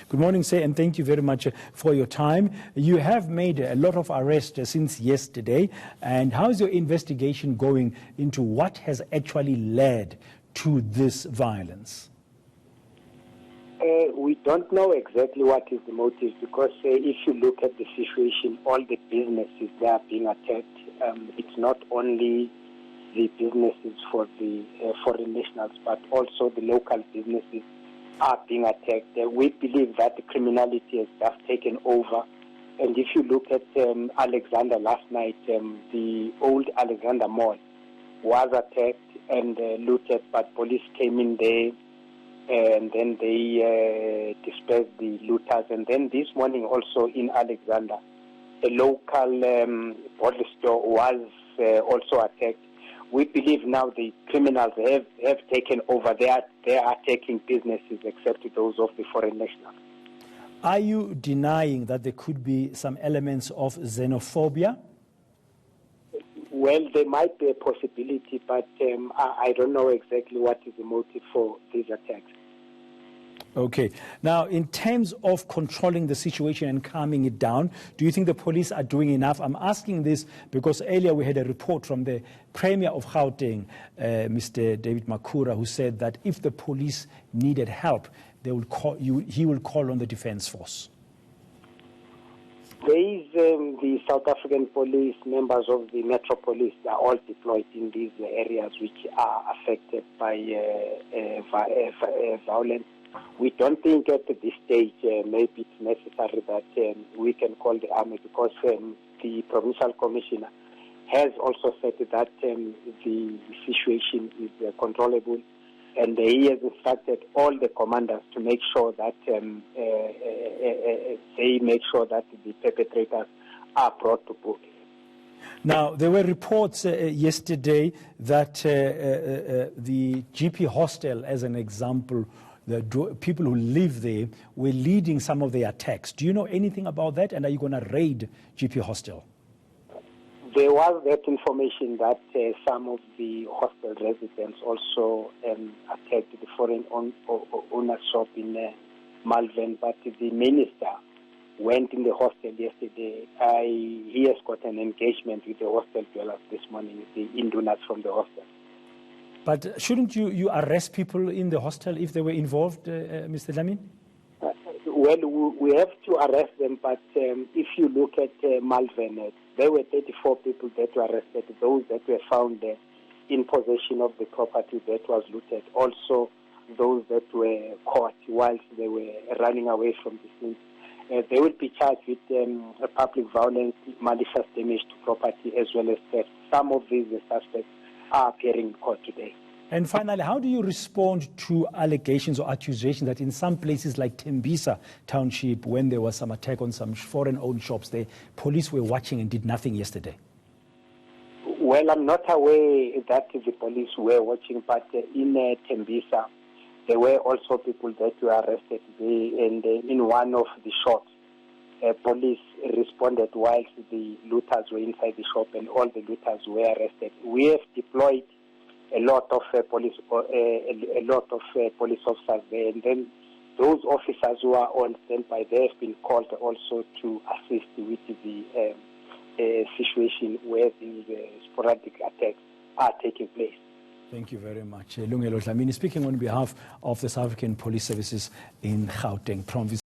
Good morning, sir, and thank you very much for your time. You have made a lot of arrests since yesterday, and how is your investigation going into what has actually led to this violence? We don't know exactly what is the motive because if you look at the situation, all the businesses that are being attacked, it's not only the businesses for the foreign nationals, but also the local businesses are being attacked. We believe that the criminality has just taken over. And if you look at Alexander last night, the old Alexander Mall was attacked and looted, but police came in there and then they dispersed the looters. And then this morning also in Alexander, a local bottle store was also attacked. We believe now the criminals have taken over. They are taking businesses except those of the foreign nationals. Are you denying that there could be some elements of xenophobia? Well, there might be a possibility, but I don't know exactly what is the motive for these attacks. Okay. Now, in terms of controlling the situation and calming it down, do you think the police are doing enough? I'm asking this because earlier we had a report from the Premier of Gauteng, Mr. David Makhura, who said that if the police needed help, he will call on the Defence Force. There is the South African police, members of the Metro Police, they are all deployed in these areas which are affected by violence. We don't think at this stage maybe it's necessary that we can call the army because the provincial commissioner has also said that the situation is controllable, and he has instructed all the commanders to make sure that they make sure that the perpetrators are brought to book. Now, there were reports yesterday that the GP hostel, as an example, the people who live there were leading some of the attacks. Do you know anything about that? And are you going to raid GP hostel? There was that information that some of the hostel residents also attacked the foreign owner shop in Malvern, but the minister went in the hostel yesterday. He has got an engagement with the hostel dwellers this morning, the Indunas from the hostel. But shouldn't you arrest people in the hostel if they were involved, Mr. Dlamini? Well, we have to arrest them, but if you look at Malvern, there were 34 people that were arrested, those that were found in possession of the property that was looted, also those that were caught whilst they were running away from the scene. They will be charged with public violence, malicious damage to property, as well as theft. Some of these suspects are appearing in court today. And finally, how do you respond to allegations or accusations that in some places like Tembisa Township, when there was some attack on some foreign-owned shops, the police were watching and did nothing yesterday? Well, I'm not aware that the police were watching, but in Tembisa, there were also people that were arrested there, and in one of the shops, police responded whilst the looters were inside the shop, and all the looters were arrested. We have deployed a lot of police officers there, and then those officers who are on standby, they have been called also to assist with the situation where these sporadic attacks are taking place. Thank you very much. Lungelo Dlamini speaking on behalf of the South African Police Services in Gauteng province.